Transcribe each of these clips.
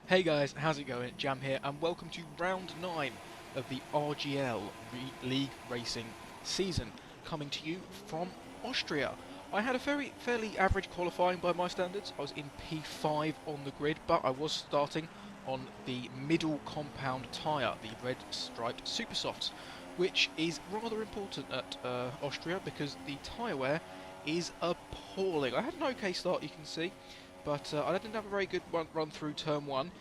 Hey guys, how's it going? Jam here, and welcome to round 9 of the RGL League Racing season, coming to you from Austria. I had a fairly average qualifying by my standards. I was in P5 on the grid, but I was starting on the middle compound tyre, the red striped Super Softs, which is rather important at Austria because the tyre wear is appalling. I had an okay start, you can see, but I didn't have a very good run through turn 1,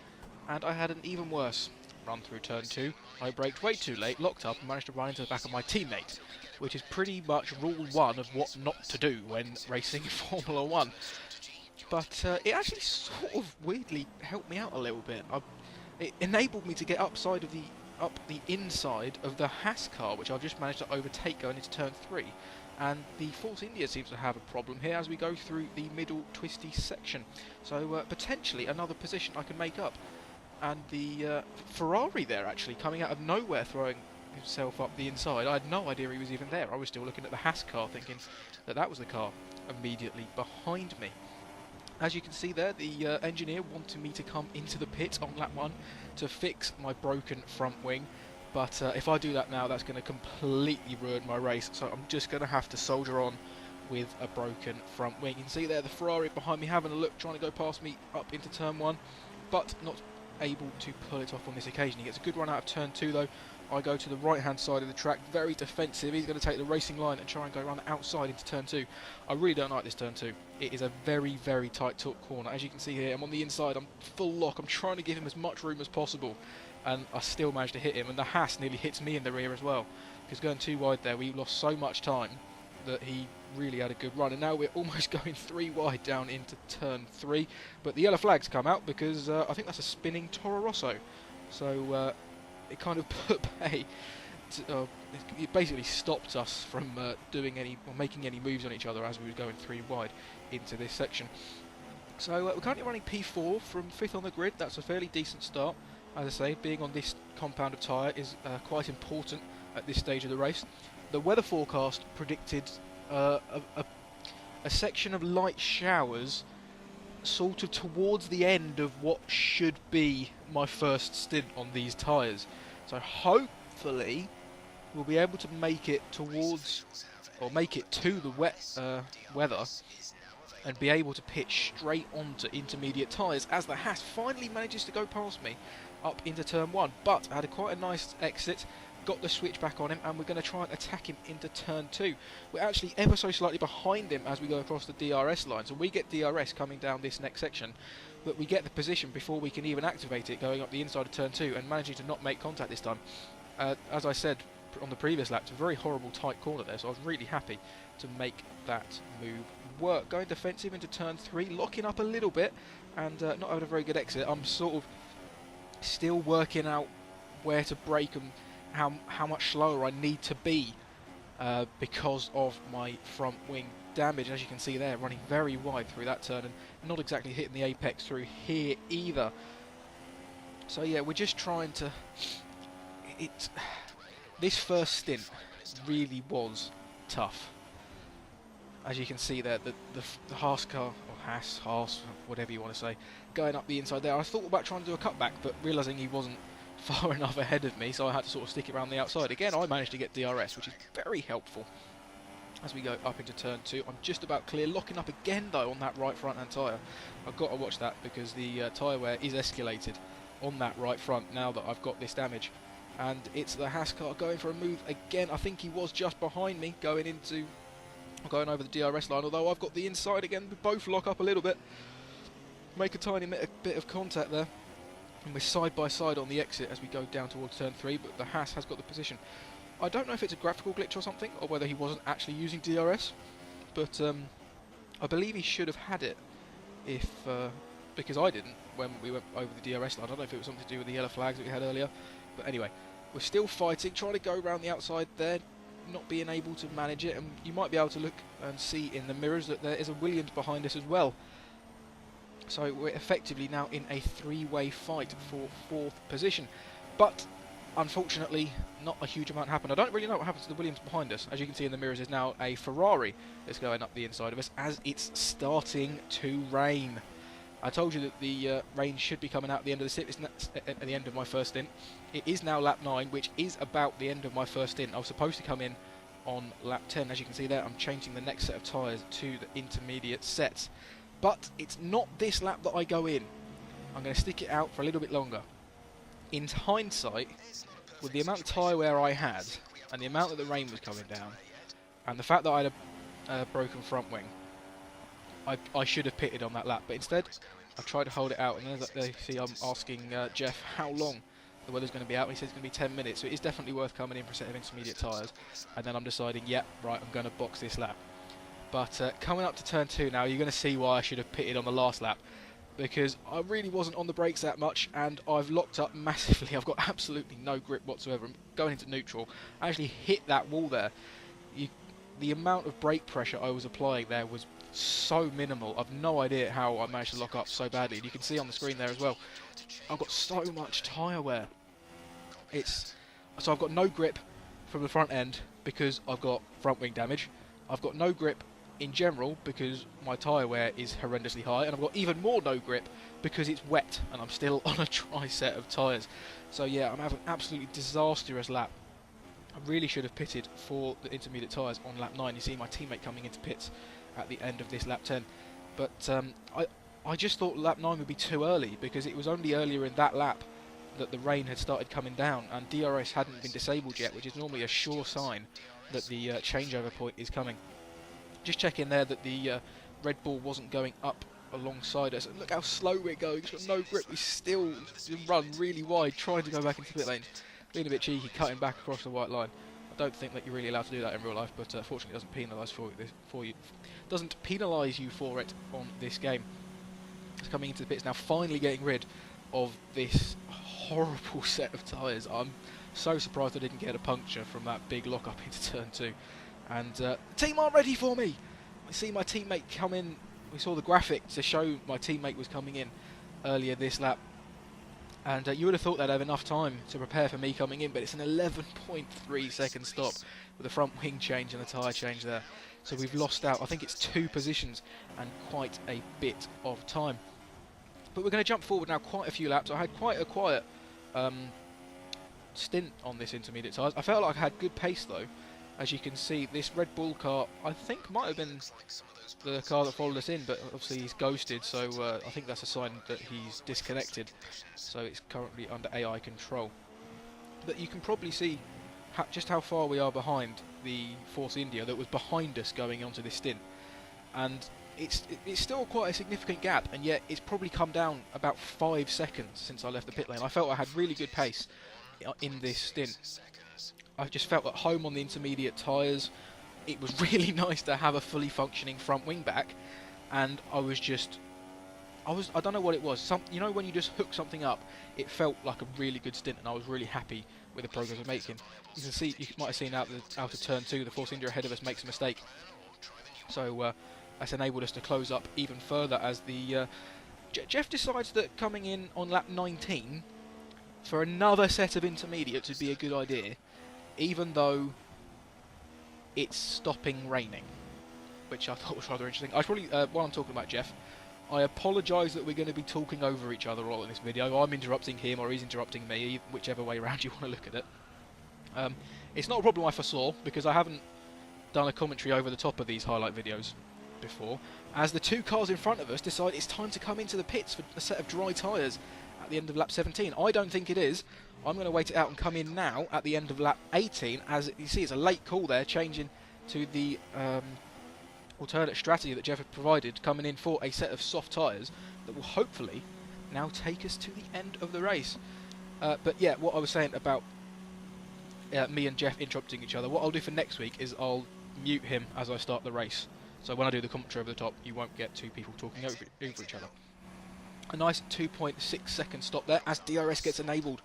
and I had an even worse run through turn 2. I braked way too late, locked up, and managed to run into the back of my teammate, which is pretty much rule 1 of what not to do when racing Formula 1. But it actually sort of weirdly helped me out a little bit. It enabled me to get up the inside of the Haas car, which I've just managed to overtake going into turn 3. And the Force India seems to have a problem here as we go through the middle twisty section. So potentially another position I can make up. And the Ferrari there actually coming out of nowhere, throwing himself up the inside. I had no idea he was even there. I was still looking at the Haas car thinking that that was the car immediately behind me. As you can see there, the engineer wanted me to come into the pit on lap 1 to fix my broken front wing. But if I do that now, that's going to completely ruin my race. So I'm just going to have to soldier on with a broken front wing. You can see there the Ferrari behind me having a look, trying to go past me up into turn 1, but not able to pull it off on this occasion. He gets a good run out of turn 2 though. I go to the right hand side of the track, very defensive. He's going to take the racing line and try and go around the outside into turn 2. I really don't like this turn 2. It is a very tight corner. As you can see here, I'm on the inside, I'm full lock, I'm trying to give him as much room as possible, and I still managed to hit him, and the Haas nearly hits me in the rear as well, because going too wide there, we lost so much time that he really had a good run. And now we're almost going 3 wide down into turn 3, but the yellow flags come out because I think that's a spinning Toro Rosso, so it kind of put pay to, it basically stopped us from doing any or making any moves on each other as we were going 3 wide into this section. So we're currently running P4 from 5th on the grid. That's a fairly decent start. As I say, being on this compound of tyre is quite important at this stage of the race. The weather forecast predicted a section of light showers sort of towards the end of what should be my first stint on these tyres. So hopefully we'll be able to make it towards, or make it to the wet weather, and be able to pitch straight onto intermediate tyres as the Haas finally manages to go past me up into turn 1. But I had quite a nice exit, got the switch back on him, and we're going to try and attack him into turn 2. We're actually ever so slightly behind him as we go across the DRS line, so we get DRS coming down this next section, but we get the position before we can even activate it going up the inside of turn 2 and managing to not make contact this time. As I said on the previous lap, it's a very horrible tight corner there, so I was really happy to make that move work. Going defensive into turn 3, locking up a little bit, and not having a very good exit. I'm sort of still working out where to brake and how much slower I need to be because of my front wing damage. As you can see there, running very wide through that turn and not exactly hitting the apex through here either. So yeah, we're just trying to... This first stint really was tough. As you can see there, the Haas car, or Haas, whatever you want to say, going up the inside there. I thought about trying to do a cutback, but realising he wasn't far enough ahead of me, so I had to sort of stick it around the outside. Again, I managed to get DRS, which is very helpful as we go up into turn 2. I'm just about clear, locking up again though on that right front hand tyre. I've got to watch that because the tyre wear is escalated on that right front now that I've got this damage. And it's the Haas car going for a move again. I think he was just behind me going over the DRS line, although I've got the inside again. We both lock up a little bit, make a tiny bit of contact there, and we're side by side on the exit as we go down towards turn 3, but the Haas has got the position. I don't know if it's a graphical glitch or something, or whether he wasn't actually using DRS, but I believe he should have had it if because I didn't when we went over the DRS line. I don't know if it was something to do with the yellow flags that we had earlier, but anyway, we're still fighting, trying to go around the outside there, not being able to manage it, and you might be able to look and see in the mirrors that there is a Williams behind us as well. So we're effectively now in a 3-way fight for 4th position, but unfortunately not a huge amount happened. I don't really know what happens to the Williams behind us. As you can see in the mirrors, is now a Ferrari that's going up the inside of us as it's starting to rain. I told you that the rain should be coming out at the end of the stint. It's at the end of my first stint. It is now lap 9, which is about the end of my first stint. I was supposed to come in on lap 10. As you can see there, I'm changing the next set of tyres to the intermediate sets. But it's not this lap that I go in. I'm going to stick it out for a little bit longer. In hindsight, with the amount of tyre wear I had, and the amount that the rain was coming down, and the fact that I had a broken front wing, I should have pitted on that lap. But instead, I tried to hold it out. And as you see, I'm asking Jeff how long the weather's going to be out. He says it's going to be 10 minutes, so it is definitely worth coming in for a set of intermediate tyres. And then I'm deciding, yeah, right, I'm going to box this lap. But coming up to turn 2 now, you're going to see why I should have pitted on the last lap. Because I really wasn't on the brakes that much, and I've locked up massively. I've got absolutely no grip whatsoever. I'm going into neutral. I actually hit that wall there. The amount of brake pressure I was applying there was so minimal. I've no idea how I managed to lock up so badly. And you can see on the screen there as well, I've got so much tyre wear. So I've got no grip from the front end because I've got front wing damage. I've got no grip in general because my tyre wear is horrendously high, and I've got even more no grip because it's wet and I'm still on a dry set of tyres. So yeah, I'm having an absolutely disastrous lap. I really should have pitted for the intermediate tyres on lap 9. You see my teammate coming into pits at the end of this lap 10. But I just thought lap 9 would be too early because it was only earlier in that lap that the rain had started coming down and DRS hadn't been disabled yet, which is normally a sure sign that the changeover point is coming. Just checking there that the Red Bull wasn't going up alongside us. And look how slow we're going. It's got no grip. We still run really wide, trying to go back into pit lane. Being a bit cheeky, cutting back across the white line. I don't think that you're really allowed to do that in real life, but fortunately it doesn't penalise for you. Doesn't penalise you for it on this game. It's coming into the pits now, finally getting rid of this horrible set of tyres. I'm so surprised I didn't get a puncture from that big lock up into turn 2. And the team aren't ready for me. I see my teammate come in. We saw the graphic to show my teammate was coming in earlier this lap. And you would have thought they'd have enough time to prepare for me coming in, but it's an 11.3 second stop with the front wing change and the tyre change there. So we've lost out, I think it's 2 positions and quite a bit of time. But we're going to jump forward now quite a few laps. I had quite a quiet stint on this intermediate tyres. I felt like I had good pace though. As you can see, this Red Bull car, I think, might have been the car that followed us in, but obviously he's ghosted, so I think that's a sign that he's disconnected. So it's currently under AI control. But you can probably see just how far we are behind the Force India that was behind us going onto this stint. And it's still quite a significant gap, and yet it's probably come down about 5 seconds since I left the pit lane. I felt I had really good pace in this stint. I just felt at home on the intermediate tyres. It was really nice to have a fully functioning front wing back, and I don't know what it was. You know when you just hook something up, it felt like a really good stint, and I was really happy with the progress I was making. You can see, you might have seen out of turn 2, the Force India ahead of us makes a mistake. So that's enabled us to close up even further as the Jeff decides that coming in on lap 19 for another set of intermediates would be a good idea, even though it's stopping raining, which I thought was rather interesting. I probably, while I'm talking about Jeff, I apologise that we're going to be talking over each other all in this video. I'm interrupting him or he's interrupting me, whichever way around you want to look at it. It's not a problem I foresaw, because I haven't done a commentary over the top of these highlight videos before, as the 2 cars in front of us decide it's time to come into the pits for a set of dry tyres at the end of lap 17. I don't think it is. I'm going to wait it out and come in now at the end of lap 18. As you see, it's a late call there, changing to the alternate strategy that Jeff had provided, coming in for a set of soft tyres that will hopefully now take us to the end of the race. But yeah, what I was saying about me and Jeff interrupting each other, what I'll do for next week is I'll mute him as I start the race. So when I do the commentary over the top, you won't get 2 people talking over each other. A nice 2.6 second stop there as DRS gets enabled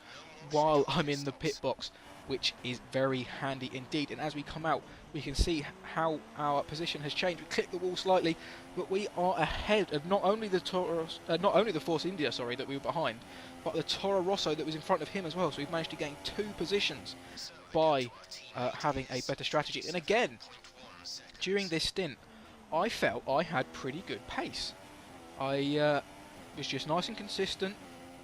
while I'm in the pit box, which is very handy indeed. And as we come out, we can see how our position has changed. We click the wall slightly, but we are ahead of not only the Force India, sorry, that we were behind, but the Toro Rosso that was in front of him as well. So we've managed to gain 2 positions by having a better strategy. And again, during this stint, I felt I had pretty good pace. was just nice and consistent,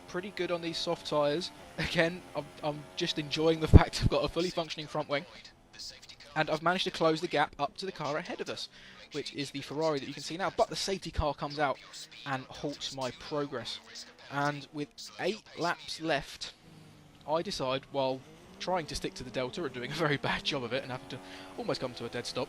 pretty good on these soft tyres. Again, I'm just enjoying the fact I've got a fully functioning front wing, and I've managed to close the gap up to the car ahead of us, which is the Ferrari that you can see now. But the safety car comes out and halts my progress. And with 8 laps left, I decide, while trying to stick to the Delta and doing a very bad job of it and having to almost come to a dead stop,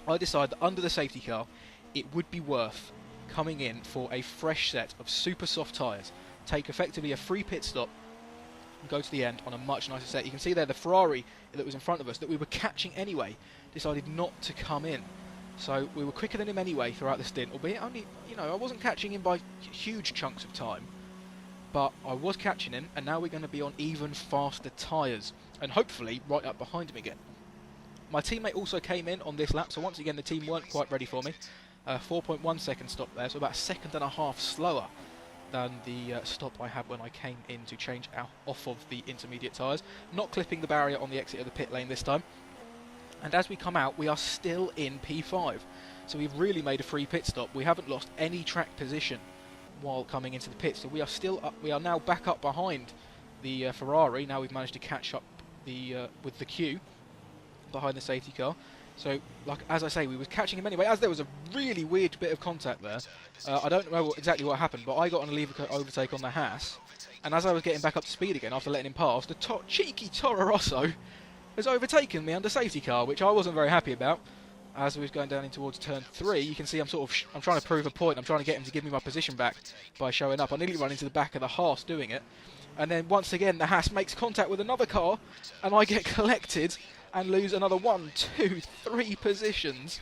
I decide that under the safety car, it would be worth coming in for a fresh set of super soft tyres, take effectively a free pit stop, and go to the end on a much nicer set. You can see there the Ferrari that was in front of us, that we were catching anyway, decided not to come in. So we were quicker than him anyway throughout the stint, albeit only, I wasn't catching him by huge chunks of time, but I was catching him, and now we're going to be on even faster tyres, and hopefully right up behind him again. My teammate also came in on this lap, so once again the team weren't quite ready for me. 4.1 second stop there, so about a second and a half slower than the stop I had when I came in to change off of the intermediate tyres. Not clipping the barrier on the exit of the pit lane this time. And as we come out, we are still in P5. So we've really made a free pit stop. We haven't lost any track position while coming into the pit. So we are still up. We are now back up behind the Ferrari. Now we've managed to catch up with the queue behind the safety car. So, as I say, we were catching him anyway, as there was a really weird bit of contact there. I don't know exactly what happened, but I got on a lever overtake on the Haas, and as I was getting back up to speed again after letting him pass, the cheeky Toro Rosso has overtaken me under safety car, which I wasn't very happy about. As we was going down in towards turn 3, you can see I'm trying to prove a point. I'm trying to get him to give me my position back by showing up. I nearly run into the back of the Haas doing it, and then once again the Haas makes contact with another car, and I get collected and lose another 1, 2, 3 positions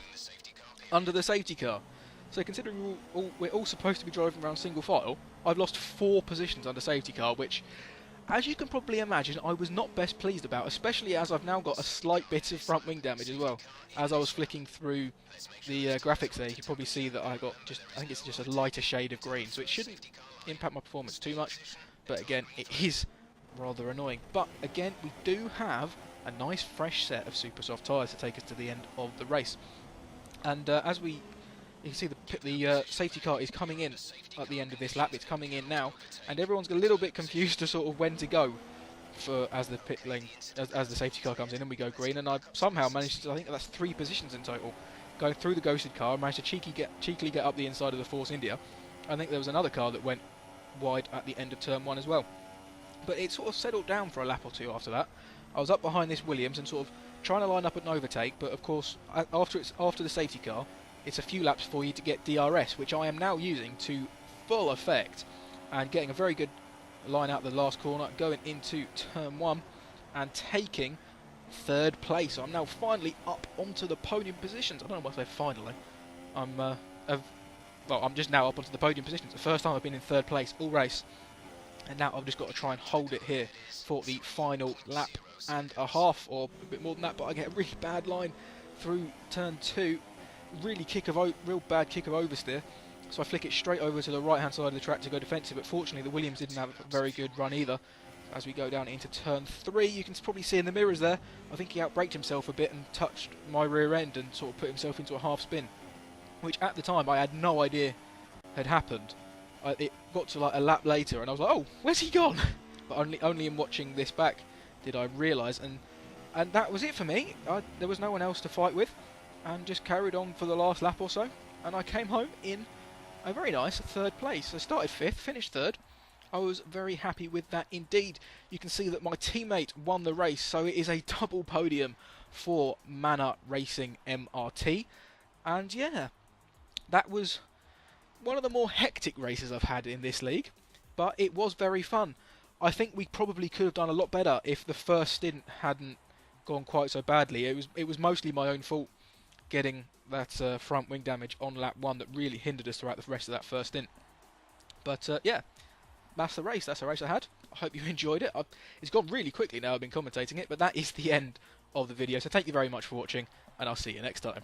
under the safety car. So considering we're all supposed to be driving around single file, I've lost 4 positions under safety car, which, as you can probably imagine, I was not best pleased about, especially as I've now got a slight bit of front wing damage as well. As I was flicking through the graphics there, you can probably see that I think it's just a lighter shade of green, so it shouldn't impact my performance too much, but again, it is rather annoying. But again, we do have a nice fresh set of super soft tyres to take us to the end of the race. And you can see the safety car is coming in at the end of this lap. It's coming in now, and everyone's a little bit confused to sort of when to go as the pit lane, as the safety car comes in and we go green. And I somehow managed to, I think that's 3 positions in total, going through the ghosted car. I managed to cheekily get up the inside of the Force India. I think there was another car that went wide at the end of turn 1 as well. But it sort of settled down for a lap or 2 after that. I was up behind this Williams and sort of trying to line up an overtake, but of course after the safety car, it's a few laps for you to get DRS, which I am now using to full effect, and getting a very good line out the last corner, going into turn 1 and taking 3rd place. So I'm now finally up onto the podium positions. I don't know why I say finally. I'm just now up onto the podium positions. The first time I've been in 3rd place all race. And now I've just got to try and hold it here for the final lap and a half, or a bit more than that, but I get a really bad line through turn 2. Real bad kick of oversteer. So I flick it straight over to the right-hand side of the track to go defensive, but fortunately the Williams didn't have a very good run either. As we go down into turn 3, you can probably see in the mirrors there, I think he outbraked himself a bit and touched my rear end and sort of put himself into a half spin, which at the time I had no idea had happened. It got to like a lap later and I was like, oh, where's he gone? But only in watching this back did I realise, and that was it for me. There was no one else to fight with, and just carried on for the last lap or so, and I came home in a very nice 3rd place. I started 5th, finished 3rd. I was very happy with that indeed. You can see that my teammate won the race, so it is a double podium for Manor Racing MRT, and yeah, that was one of the more hectic races I've had in this league, but it was very fun. I think we probably could have done a lot better if the first stint hadn't gone quite so badly. It was mostly my own fault getting that front wing damage on lap 1 that really hindered us throughout the rest of that first stint. But yeah, that's the race. That's the race I had. I hope you enjoyed it. It's gone really quickly now I've been commentating it, but that is the end of the video. So thank you very much for watching, and I'll see you next time.